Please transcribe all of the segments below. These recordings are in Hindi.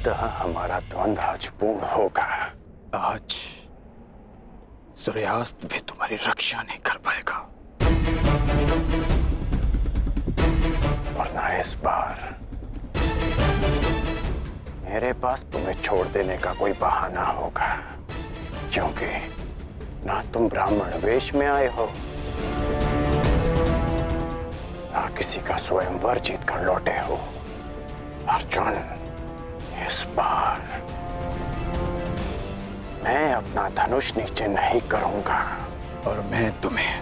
अंततः हमारा द्वंद्व आज पूर्ण होगा। आज सूर्यास्त भी तुम्हारी रक्षा नहीं कर पाएगा। वरना इस बार मेरे पास तुम्हें छोड़ देने का कोई बहाना होगा, क्योंकि ना तुम ब्राह्मण वेश में आए हो, ना किसी का स्वयंवर जीत कर लौटे हो। अर्जुन, इस बार मैं अपना धनुष नीचे नहीं करूंगा और मैं तुम्हें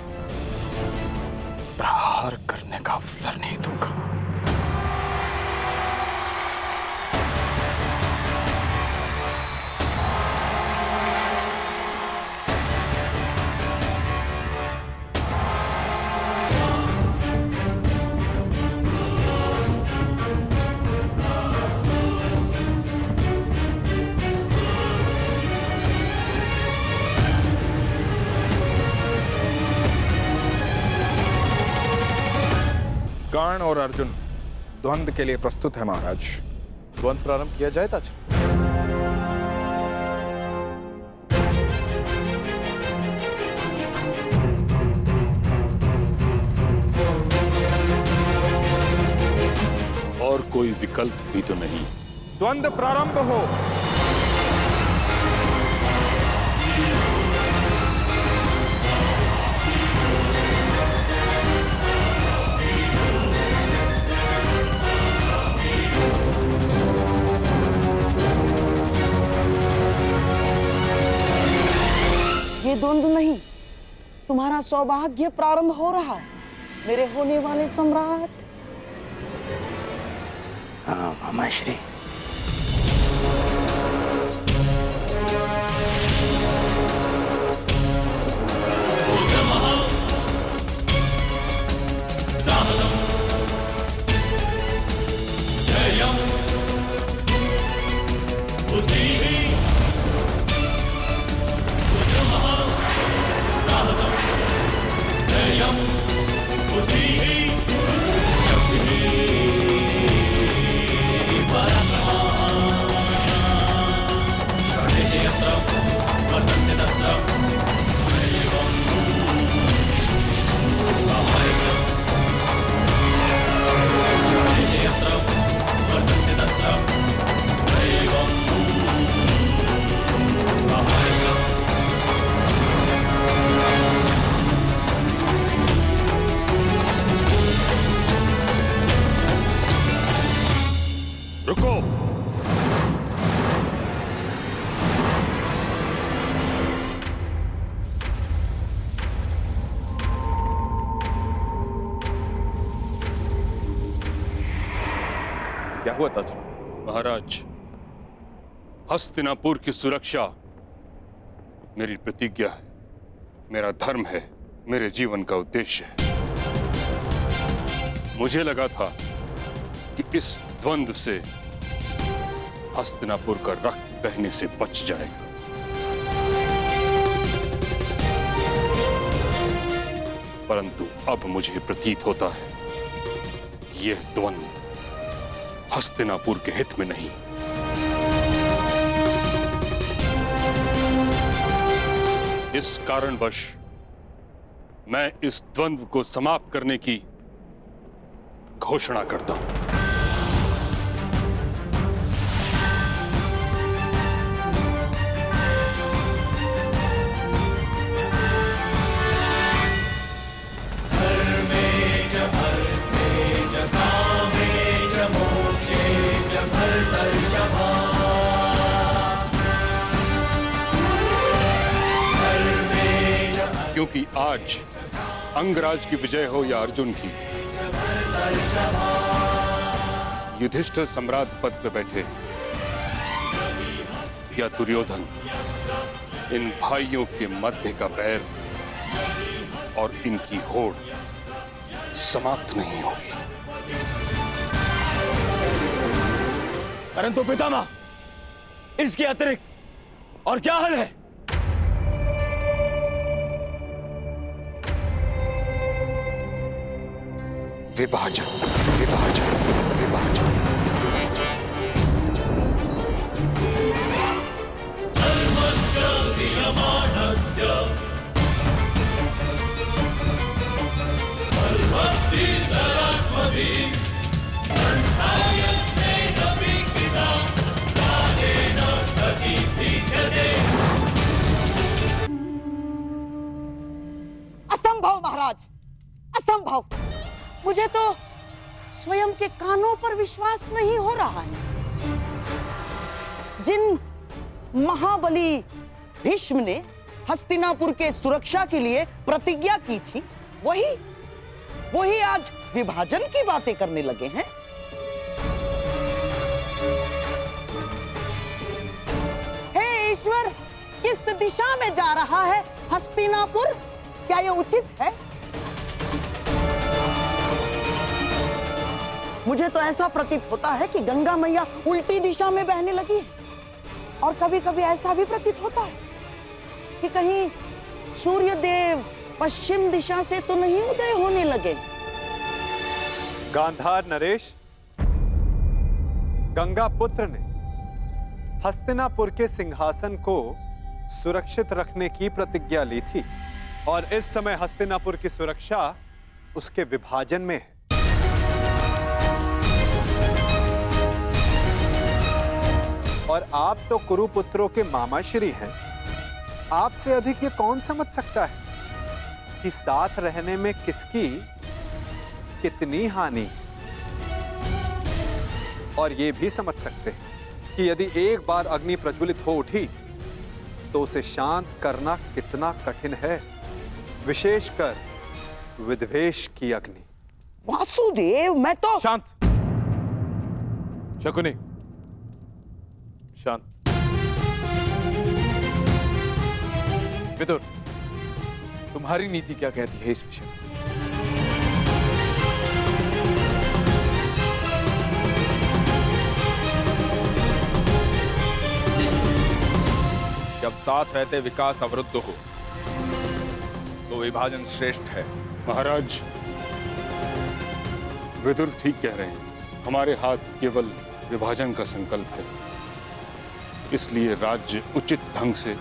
प्रहार करने का अवसर नहीं दूंगा। कर्ण और अर्जुन द्वंद्व के लिए प्रस्तुत है महाराज। द्वंद्व प्रारंभ किया जाए ताज। और कोई विकल्प भी तो नहीं। द्वंद्व प्रारंभ हो। ये द्वंद्व नहीं, तुम्हारा सौभाग्य प्रारंभ हो रहा है मेरे होने वाले सम्राट। हाँ मामाश्री। रुको। क्या हुआ ताज? महाराज, हस्तिनापुर की सुरक्षा मेरी प्रतिज्ञा है, मेरा धर्म है, मेरे जीवन का उद्देश्य है। मुझे लगा था कि इस द्वंद्व से हस्तिनापुर का रक्त बहने से बच जाएगा, परंतु अब मुझे प्रतीत होता है कि यह द्वंद्व हस्तिनापुर के हित में नहीं। इस कारणवश मैं इस द्वंद्व को समाप्त करने की घोषणा करता हूं। क्योंकि आज अंगराज की विजय हो या अर्जुन की, युधिष्ठिर सम्राट पद पर बैठे या दुर्योधन, इन भाइयों के मध्य का बैर और इनकी होड़ समाप्त नहीं होगी। परंतु पितामह, इसके अतिरिक्त और क्या हल है? विभाजन, विभाजन, विभाजन। विश्वास नहीं हो रहा है। जिन महाबली भीष्म ने हस्तिनापुर के सुरक्षा के लिए प्रतिज्ञा की थी, वही आज विभाजन की बातें करने लगे हैं। हे ईश्वर, किस दिशा में जा रहा है हस्तिनापुर? क्या यह उचित है? मुझे तो ऐसा प्रतीत होता है कि गंगा मैया उल्टी दिशा में बहने लगी है, और कभी-कभी ऐसा भी प्रतीत होता है कि कहीं सूर्य देव पश्चिम दिशा से तो नहीं उदय होने लगे। गांधार नरेश, गंगा पुत्र ने हस्तिनापुर के सिंहासन को सुरक्षित रखने की प्रतिज्ञा ली थी, और इस समय हस्तिनापुर की सुरक्षा उसके विभाजन में है। और आप तो कुरुपुत्रों के मामाश्री हैं। आपसे अधिक ये कौन समझ सकता है कि साथ रहने में किसकी कितनी हानि, और ये भी समझ सकते हैं कि यदि एक बार अग्नि प्रज्वलित हो उठी तो उसे शांत करना कितना कठिन है, विशेषकर विद्वेष की अग्नि। वासुदेव, मैं तो शांत। शकुनी, शांत। विदुर, तुम्हारी नीति क्या कहती है इस विषय में? जब साथ रहते विकास अवरुद्ध हो तो विभाजन श्रेष्ठ है। महाराज, विदुर ठीक कह रहे हैं। हमारे हाथ केवल विभाजन का संकल्प है, इसलिए राज्य उचित ढंग से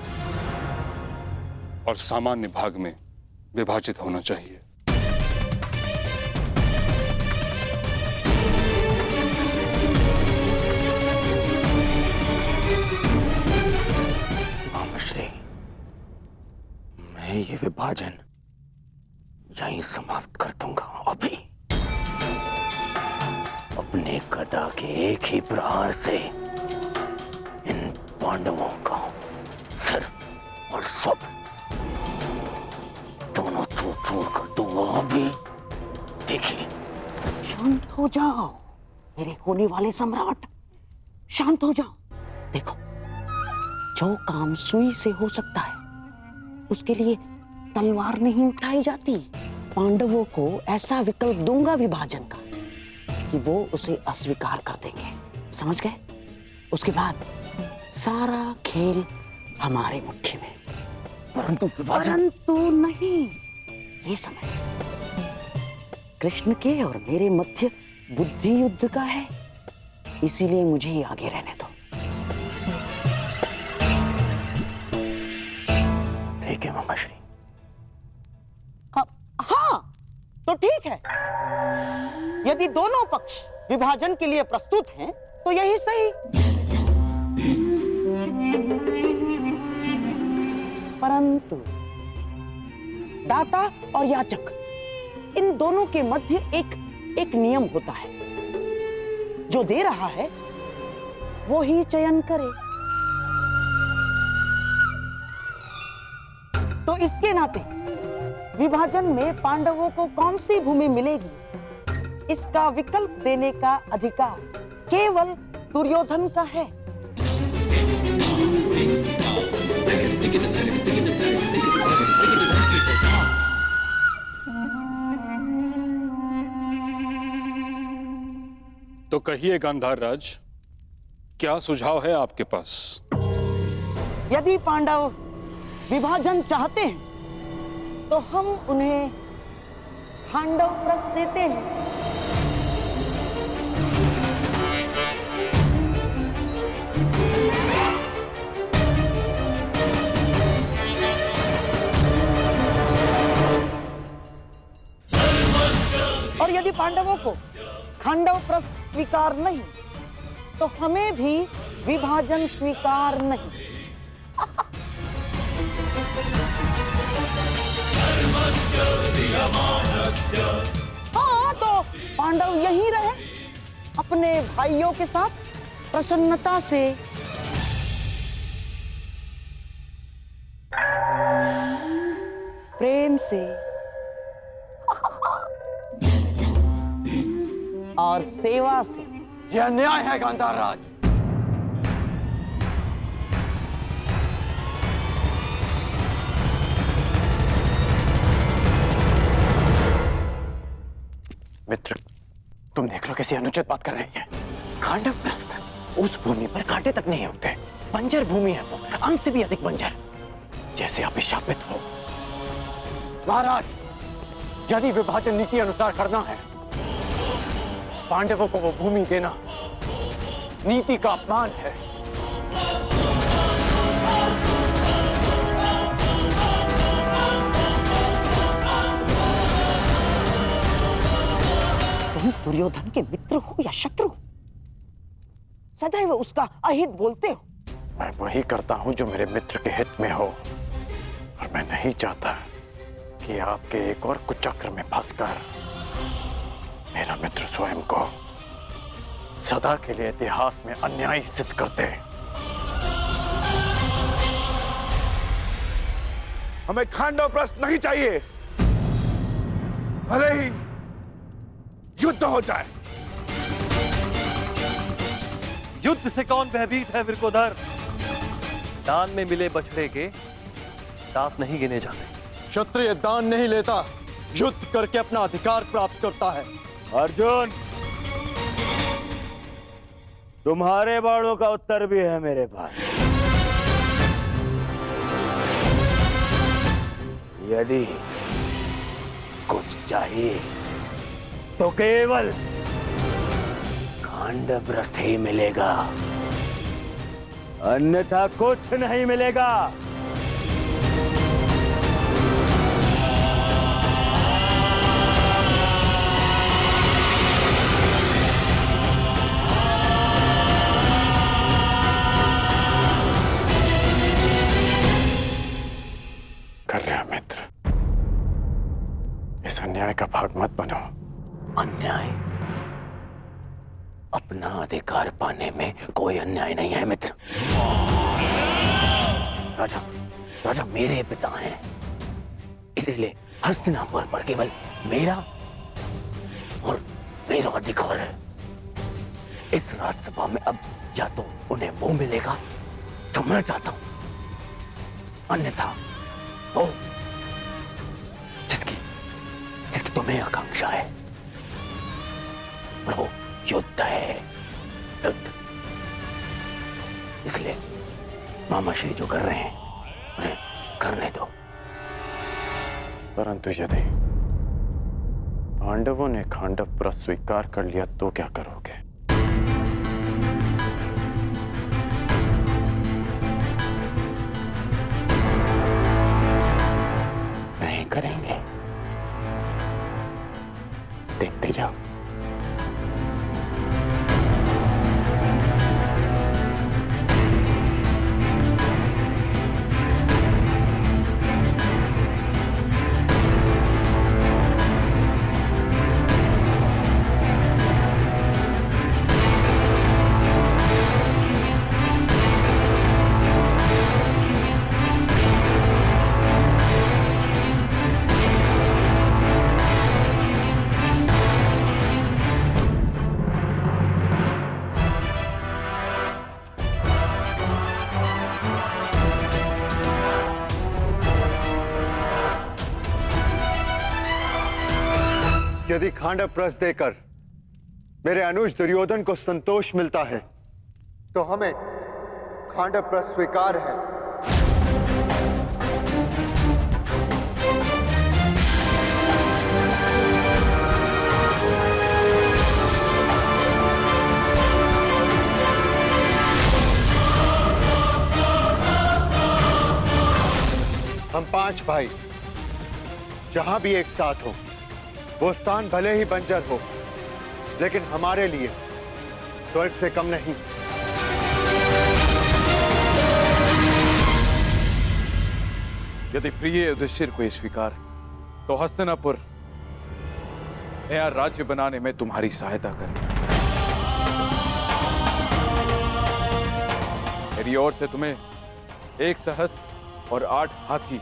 और सामान्य भाग में विभाजित होना चाहिए। मामाश्री, मैं ये विभाजन यहीं समाप्त कर दूंगा। अभी अपने गदा के एक ही प्रहार से इन पांडवों का सिर और सब दोनों चूर-चूर कर दूंगा। अभी देखिए। शांत हो जाओ मेरे होने वाले सम्राट, शांत हो जाओ। देखो, जो काम सुई से हो सकता है उसके लिए तलवार नहीं उठाई जाती। पांडवों को ऐसा विकल्प दूंगा विभाजन का कि वो उसे अस्वीकार कर देंगे, समझ गए? उसके बाद सारा खेल हमारे मुट्ठी में। परंतु नहीं, ये समय कृष्ण के और मेरे मध्य बुद्धि युद्ध का है, इसीलिए मुझे ही आगे रहने दो। ठीक है मामाश्री। हाँ, तो ठीक है। यदि दोनों पक्ष विभाजन के लिए प्रस्तुत हैं, तो यही सही। परंतु दाता और याचक, इन दोनों के मध्य एक नियम होता है। जो दे रहा है वो ही चयन करे। तो इसके नाते विभाजन में पांडवों को कौन सी भूमि मिलेगी, इसका विकल्प देने का अधिकार केवल दुर्योधन का है। तो कहिए गांधार राज, क्या सुझाव है आपके पास? यदि पांडव विभाजन चाहते हैं तो हम उन्हें पांडव प्रस्थ देते हैं। और यदि पांडवों को खांडव प्रस्थ स्वीकार नहीं, तो हमें भी विभाजन स्वीकार नहीं। हाँ, तो पांडव यहीं रहे अपने भाइयों के साथ प्रसन्नता से। प्रेम से और सेवा से। यह अन्याय है गांधार राज। मित्र, तुम देख लो कैसी अनुचित बात कर रही है। खांडवप्रस्थ उस भूमि पर कांटे तक नहीं उगते, बंजर भूमि है वो, अंग से भी अधिक बंजर, जैसे आप शापित हो। महाराज, यदि विभाजन नीति अनुसार करना है, पांडवों को वो भूमि देना नीति का अपमान है। तुम दुर्योधन के मित्र हो या शत्रु, सदैव उसका अहित बोलते हो। मैं वही करता हूं जो मेरे मित्र के हित में हो, और मैं नहीं चाहता कि आपके एक और कुचक्र में फंसकर मेरा मित्र स्वयं को सदा के लिए इतिहास में अन्यायी सिद्ध कर दे। हमें खांडवप्रस्थ नहीं चाहिए, भले ही युद्ध हो जाए। युद्ध से कौन भयभीत है विरकोधर? दान में मिले बछड़े के दांत नहीं गिने जाते। क्षत्रिय दान नहीं लेता, युद्ध करके अपना अधिकार प्राप्त करता है। अर्जुन, तुम्हारे बाणों का उत्तर भी है मेरे पास। यदि कुछ चाहिए तो केवल खांडवप्रस्थ ही मिलेगा, अन्यथा कुछ नहीं मिलेगा। कल्याण मित्र, इस अन्याय का भाग मत बनो। अन्याय? अपना अधिकार पाने में कोई अन्याय नहीं है मित्र। राजा, राजा मेरे पिता हैं, इसीलिए हस्तिनापुर पर केवल मेरा और मेरा अधिकार है। इस राज्यसभा में अब या तो उन्हें वो मिलेगा जो मैं चाहता हूं, अन्यथा वो जिसकी तुम्हें आकांक्षा है, और वो युद्ध है, युद्ध। इसलिए मामा श्री जो कर रहे हैं उन्हें करने दो। परंतु यदि पांडवों ने खांडवप्रस्थ स्वीकार कर लिया तो क्या करोगे? नहीं करेंगे, देखते जाओ। यदि खांडवप्रस्थ देकर मेरे अनुज दुर्योधन को संतोष मिलता है तो हमें खांडवप्रस्थ स्वीकार है। हम 5 भाई जहां भी एक साथ हो, वो स्थान भले ही बंजर हो, लेकिन हमारे लिए स्वर्ग से कम नहीं। यदि प्रिय युधिष्ठिर को ये स्वीकार है तो हस्तिनापुर नया राज्य बनाने में तुम्हारी सहायता करें। मेरी ओर से तुम्हें 1 सहस्त्र और 8 हाथी,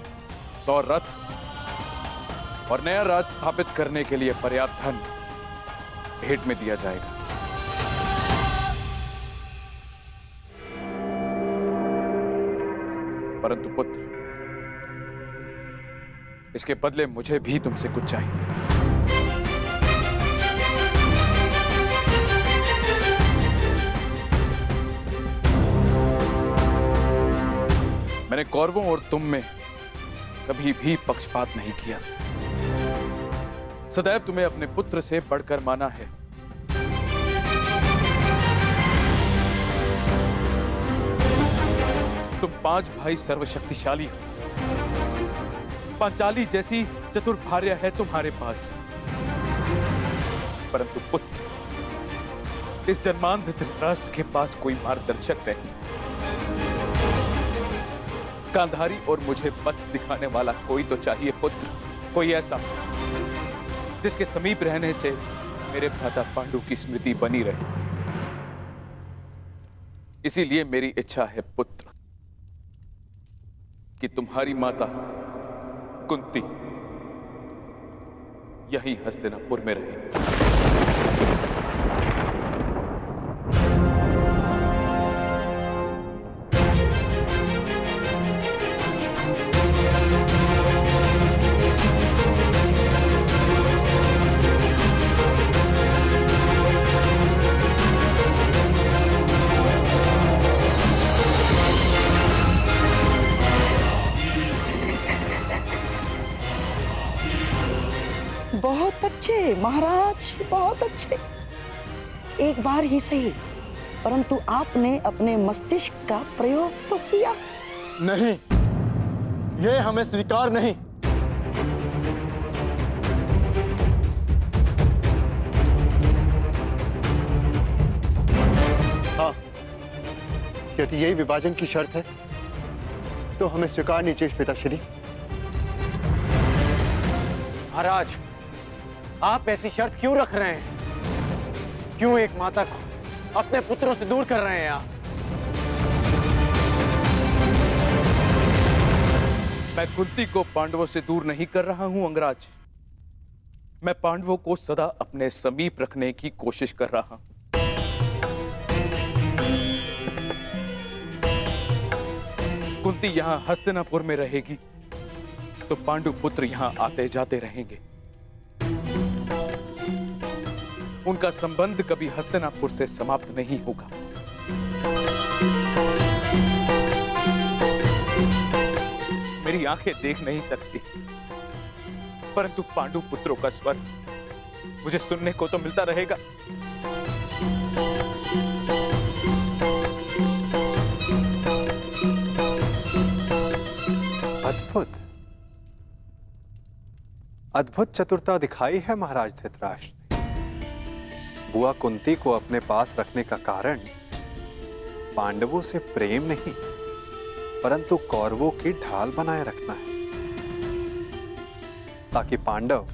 100 रथ और नया राज स्थापित करने के लिए पर्याप्त धन भेंट में दिया जाएगा। परंतु पुत्र, इसके बदले मुझे भी तुमसे कुछ चाहिए। मैंने कौरवों और तुम में कभी भी पक्षपात नहीं किया। सदैव तुम्हें अपने पुत्र से बढ़कर माना है। तुम 5 भाई सर्वशक्तिशाली हो। पांचाली जैसी चतुर भार्या है तुम्हारे पास, परंतु पुत्र, इस जन्मांध धृतराष्ट्र के पास कोई मार्गदर्शक नहीं। गांधारी और मुझे पथ दिखाने वाला कोई तो चाहिए पुत्र, कोई ऐसा जिसके समीप रहने से मेरे भ्राता पांडु की स्मृति बनी रहे। इसीलिए मेरी इच्छा है पुत्र कि तुम्हारी माता कुंती यहीं हस्तिनापुर में रहे। बहुत अच्छे महाराज, बहुत अच्छे। एक बार ही सही, परंतु आपने अपने मस्तिष्क का प्रयोग तो किया। नहीं, यह हमें स्वीकार नहीं। हाँ, यदि यही विभाजन की शर्त है तो हमें स्वीकार नहीं चाहिए पिताश्री। महाराज, आप ऐसी शर्त क्यों रख रहे हैं? क्यों एक माता को अपने पुत्रों से दूर कर रहे हैं आप? मैं कुंती को पांडवों से दूर नहीं कर रहा हूं अंगराज। मैं पांडवों को सदा अपने समीप रखने की कोशिश कर रहा हूं। कुंती यहां हस्तिनापुर में रहेगी तो पांडु पुत्र यहां आते जाते रहेंगे। उनका संबंध कभी हस्तिनापुर से समाप्त नहीं होगा। मेरी आंखें देख नहीं सकती, परंतु पांडु पुत्रों का स्वर मुझे सुनने को तो मिलता रहेगा। अद्भुत, अद्भुत चतुरता दिखाई है महाराज धृतराष्ट्र। बुआ कुंती को अपने पास रखने का कारण पांडवों से प्रेम नहीं, परंतु कौरवों की ढाल बनाए रखना है, ताकि पांडव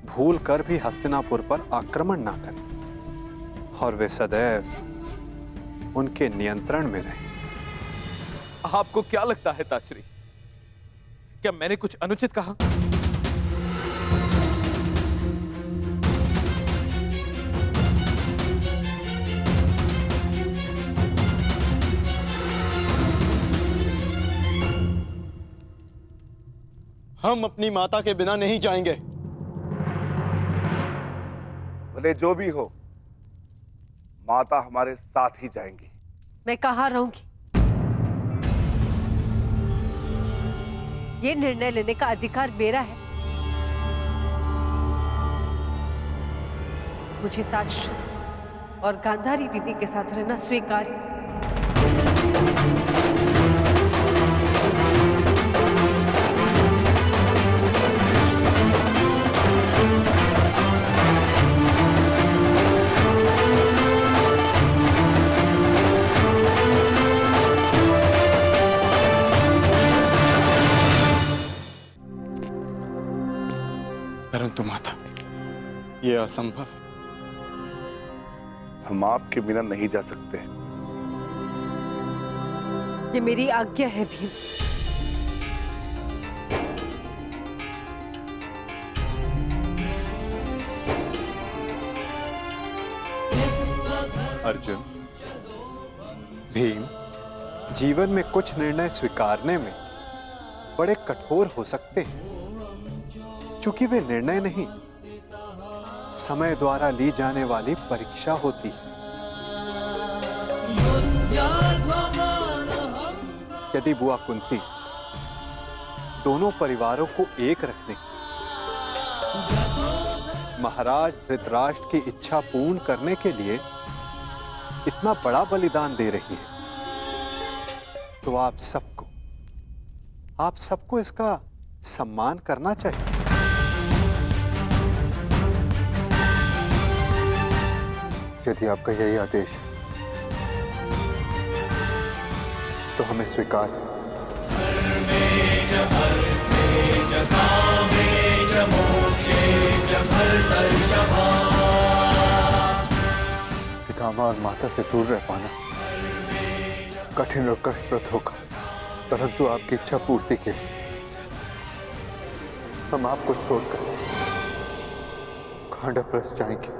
भूल कर भी हस्तिनापुर पर आक्रमण ना करें और वे सदैव उनके नियंत्रण में रहें। आपको क्या लगता है ताचरी, क्या मैंने कुछ अनुचित कहा? हम अपनी माता के बिना नहीं जाएंगे। भले जो भी हो, माता हमारे साथ ही जाएंगी। मैं कहाँ रहूंगी? ये निर्णय लेने का अधिकार मेरा है। मुझे ताजश्री और गांधारी दीदी के साथ रहना स्वीकार है। परंतु माता, यह असंभव। हम आपके बिना नहीं जा सकते। ये मेरी आज्ञा है भीम। अर्जुन, भीम, जीवन में कुछ निर्णय स्वीकारने में बड़े कठोर हो सकते हैं, क्योंकि वे निर्णय नहीं, समय द्वारा ली जाने वाली परीक्षा होती है। यदि बुआ कुंती दोनों परिवारों को एक रखने, महाराज धृतराष्ट्र की इच्छा पूर्ण करने के लिए इतना बड़ा बलिदान दे रही है, तो आप सबको इसका सम्मान करना चाहिए। यदि आपका यही आदेश है तो हमें स्वीकार है। पितामह और माता से दूर रह पाना कठिन और कष्टप्रद होगा, परंतु आपकी इच्छा पूर्ति के लिए हम आपको छोड़कर खांडवप्रस्थ जाएंगे।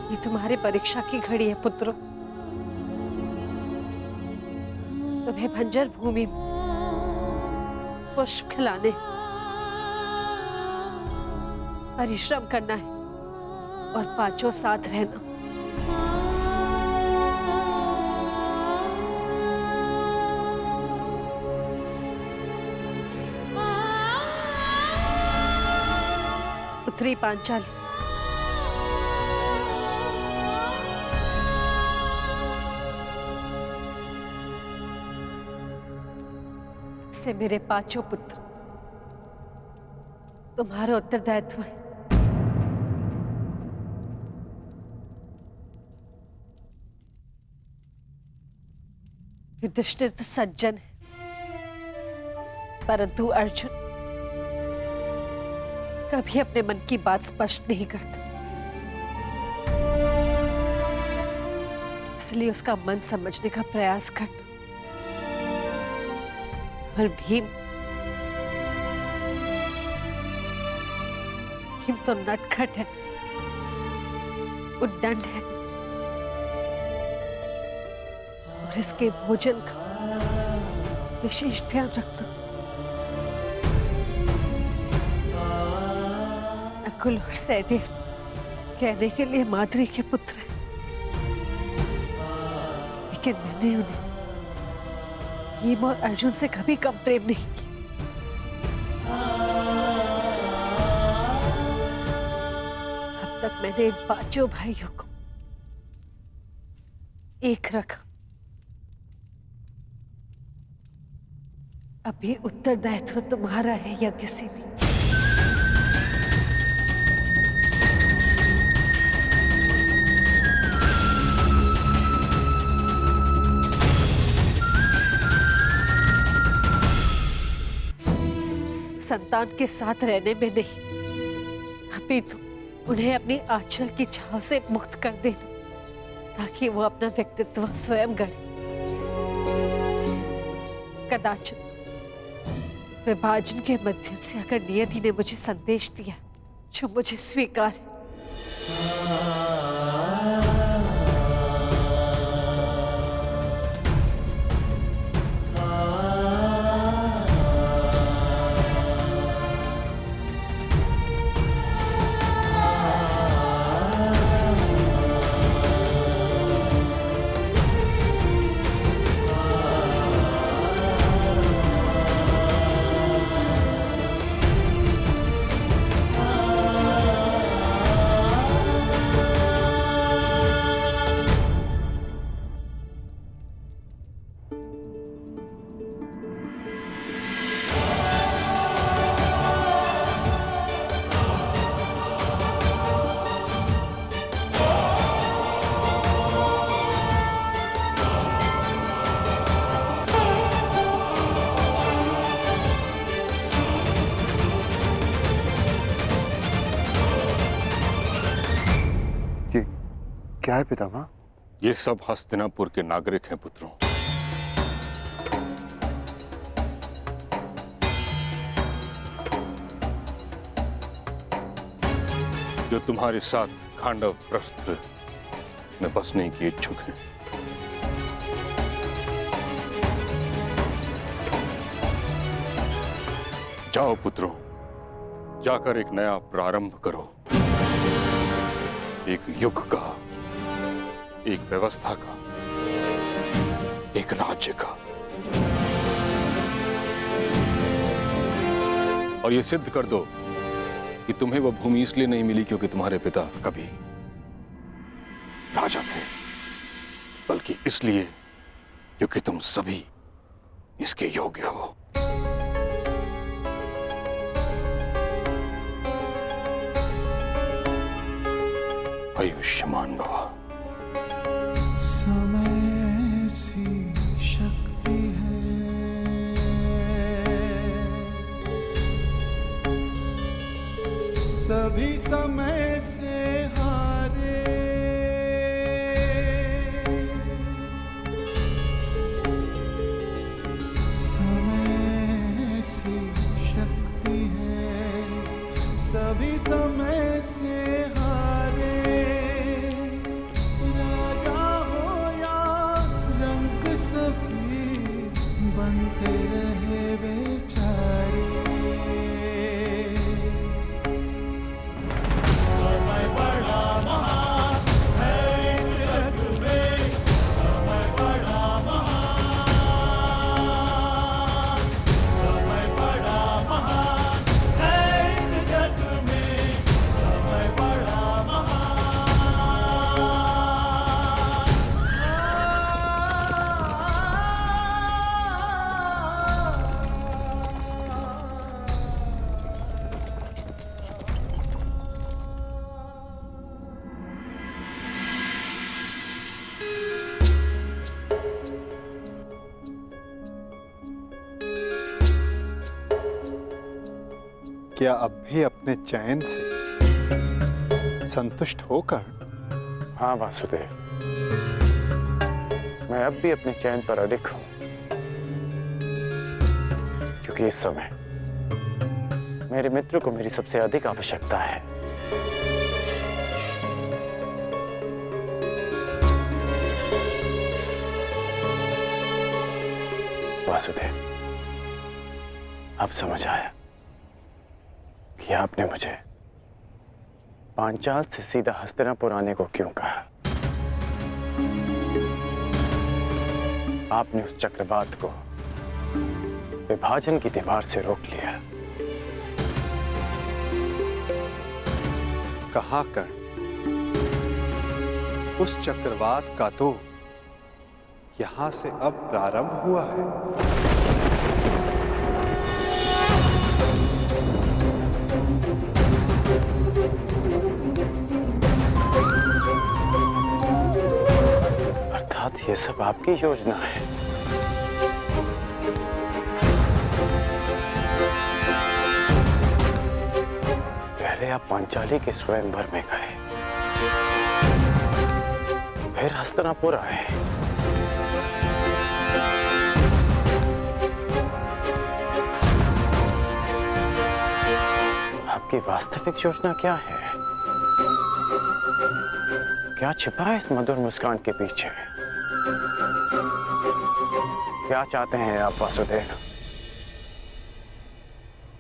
ये तुम्हारे परीक्षा की घड़ी है पुत्रों। तुम्हें बंजर भूमि में पुष्प खिलाने, परिश्रम करना है और पांचों साथ रहना। पुत्री पांचाली, से मेरे पांचों पुत्र तुम्हारा उत्तरदायित्व है। युधिष्ठिर तो सज्जन है, परंतु अर्जुन कभी अपने मन की बात स्पष्ट नहीं करता, इसलिए उसका मन समझने का प्रयास करना। और भीम तो नटखट है, उद्दंड है और इसके भोजन का विशेष ध्यान रखना। नकुल और सहदेव कहने के लिए माद्री के पुत्र हैं, लेकिन मैंने उन्हें भीम और अर्जुन से कभी कम प्रेम नहीं किया। अब तक मैंने इन पांचों भाइयों को एक रखा, अभी उत्तरदायित्व तुम्हारा है या किसी नहीं। संतान के साथ रहने में नहीं, अभी तो उन्हें अपनी आंचल की छाव से मुक्त कर देना, ताकि वो अपना व्यक्तित्व स्वयं गढ़े। कदाचित विभाजन के माध्यम से अगर नियति ने मुझे संदेश दिया जो मुझे स्वीकार है, क्या है पितामह? ये सब हस्तिनापुर के नागरिक हैं पुत्रों। जो तुम्हारे साथ खांडव प्रस्थ में बसने की इच्छुक हैं। जाओ पुत्रों, जाकर एक नया प्रारंभ करो, एक युग का, एक व्यवस्था का, एक राज्य का। और ये सिद्ध कर दो कि तुम्हें वह भूमि इसलिए नहीं मिली क्योंकि तुम्हारे पिता कभी राजा थे, बल्कि इसलिए क्योंकि तुम सभी इसके योग्य हो। आयुष्मान भव। समय सी शक्ति है, सभी समय से हारे, समय सी शक्ति है, सभी समय से हारे, राजा हो या रंग सभी बनते रहे बेचारे। समय बड़ा महान है इस जग में, समय बड़ा महान, समय बड़ा महान है इस जग में, समय बड़ा महान। क्या अब भी अपने चैन से संतुष्ट होकर? हाँ वासुदेव, मैं अब भी अपने चैन पर अडिग हूं, क्योंकि इस समय मेरे मित्र को मेरी सबसे अधिक आवश्यकता है। वासुदेव, अब समझ आया कि आपने मुझे पांचाल से सीधा हस्तिनापुर आने को क्यों कहा। आपने उस चक्रवात को विभाजन की दीवार से रोक लिया। कहाँ कर उस चक्रवात का तो यहां से अब प्रारंभ हुआ है। अर्थात ये सब आपकी योजना है। पहले आप पांचाली के स्वयंवर में गए, फिर हस्तिनापुर आए, आपकी वास्तविक योजना क्या है? क्या छिपा है इस मधुर मुस्कान के पीछे? क्या चाहते हैं आप वासुदेव?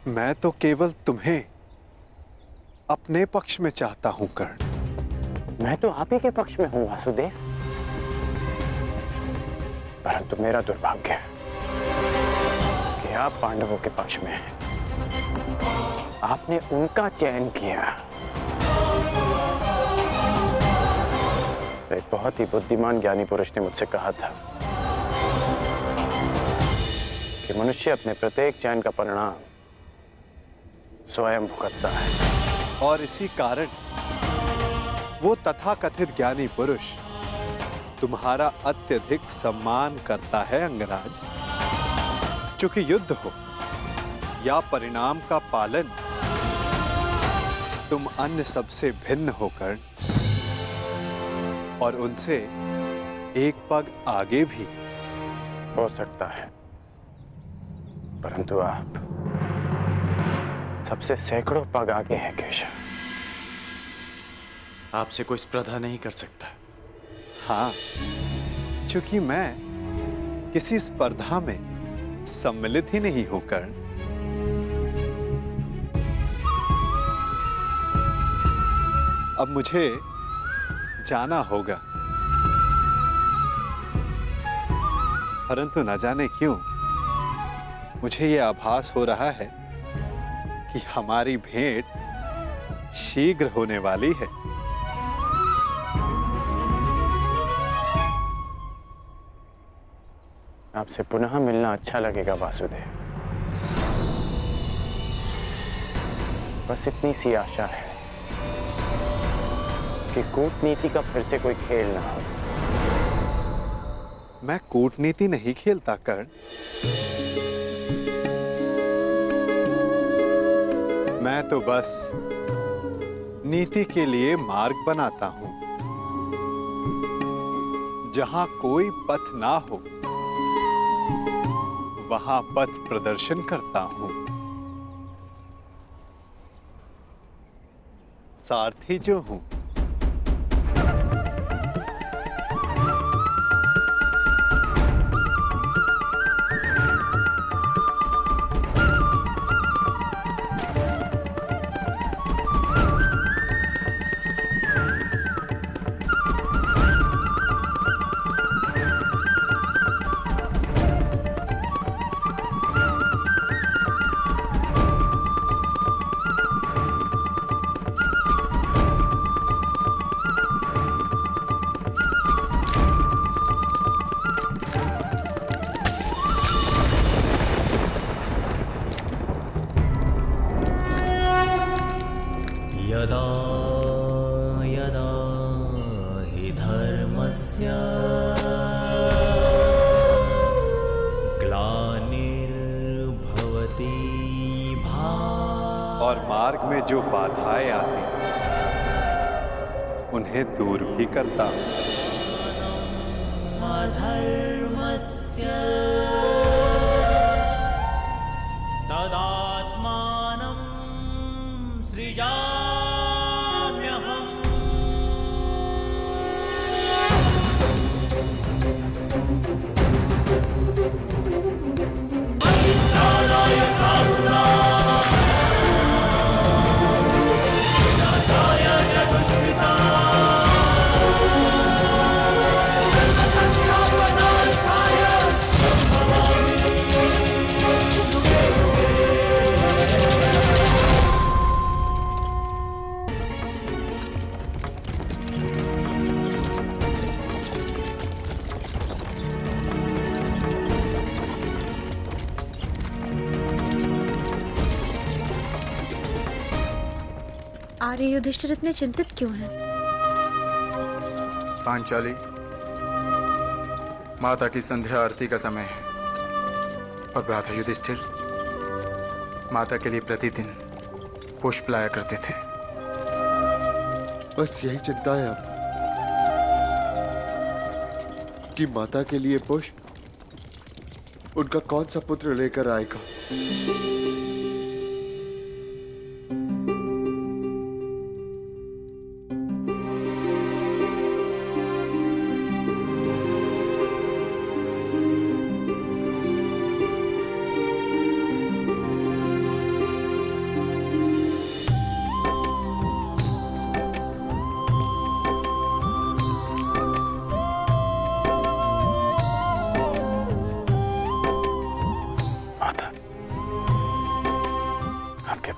मैं तो केवल तुम्हें अपने पक्ष में चाहता हूं कर्ण। मैं तो आप ही के पक्ष में हूं वासुदेव, परंतु मेरा दुर्भाग्य है कि आप पांडवों के पक्ष में हैं। आपने उनका चयन किया। एक बहुत ही बुद्धिमान ज्ञानी पुरुष ने मुझसे कहा था कि मनुष्य अपने प्रत्येक चयन का परिणाम स्वयं भुगतता है। और इसी कारण वो तथाकथित ज्ञानी पुरुष तुम्हारा अत्यधिक सम्मान करता है अंगराज। चूंकि युद्ध हो या परिणाम का पालन, तुम अन्य सबसे भिन्न होकर और उनसे एक पग आगे भी। हो सकता है, परंतु आप सबसे सैकड़ों पग आगे हैं केशव। आपसे कोई स्पर्धा नहीं कर सकता। हाँ, चूंकि मैं किसी स्पर्धा में सम्मिलित ही नहीं हूं कर्ण। अब मुझे जाना होगा, परंतु न जाने क्यों मुझे यह आभास हो रहा है कि हमारी भेंट शीघ्र होने वाली है। आपसे पुनः मिलना अच्छा लगेगा वासुदेव। बस इतनी सी आशा है कि कूटनीति का फिर से कोई खेल ना हो। मैं कूटनीति नहीं खेलता कर्ण। मैं तो बस नीति के लिए मार्ग बनाता हूं। जहां कोई पथ ना हो वहां पथ प्रदर्शन करता हूं। सारथी जो हूं। यदा यदा हि धर्मस्य ग्लानिर्भवति भारत। और मार्ग में जो बाधाएं आती उन्हें दूर भी करता हूं। अधर्मस्य तदात्मानं सृजाम्यहम्। परित्राणाय साधूनां विनाशाय च दुष्कृतां। आर्य युधिष्ठिर इतने चिंतित क्यों हैं? पांचाली, माता की संध्या आरती का समय है और भ्राता युधिष्ठिर माता के लिए प्रतिदिन पुष्प लाया करते थे। बस यही चिंता है अब कि माता के लिए पुष्प उनका कौन सा पुत्र लेकर आएगा।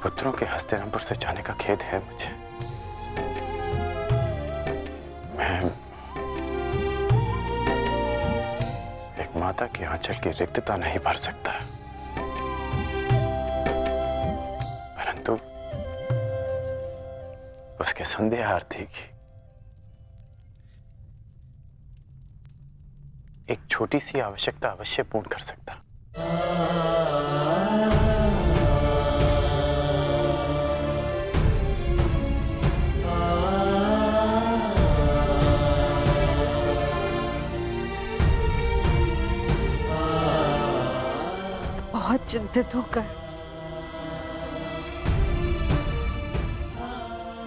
पुत्रों के हस्तिनापुर से जाने का खेद है मुझे। मैं एक माता की आंचल की रिक्तता नहीं भर सकता, परंतु उसके संध्या आरती की एक छोटी सी आवश्यकता अवश्य पूर्ण कर सकता। चिंतित होकर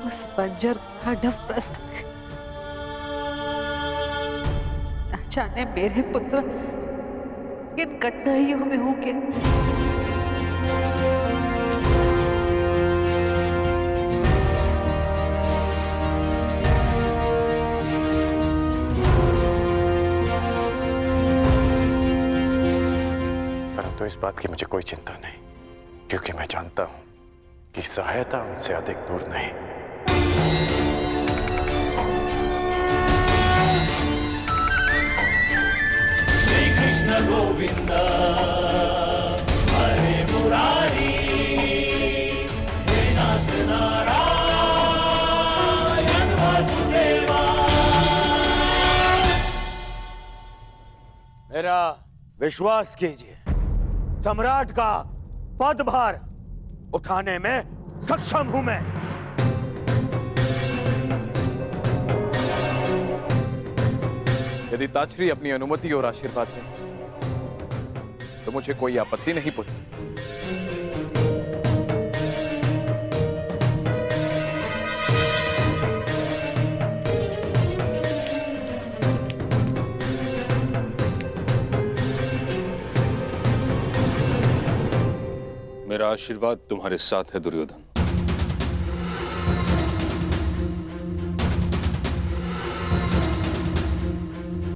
उस बंजर खांडवप्रस्थ में न जाने मेरे पुत्र किन कठिनाइयों में होंगे। परंतु इस बात की मुझे कोई चिंता नहीं, क्योंकि मैं जानता हूं कि सहायता उनसे अधिक दूर नहीं। श्री कृष्ण गोविंद हरे मुरारी, हे नाथ नारायण वासुदेवा। मेरा विश्वास कीजिए, सम्राट का पदभार उठाने में सक्षम हूं मैं। यदि ताचरी अपनी अनुमति और आशीर्वाद दे तो मुझे कोई आपत्ति नहीं पुत्र। मेरा आशीर्वाद तुम्हारे साथ है दुर्योधन।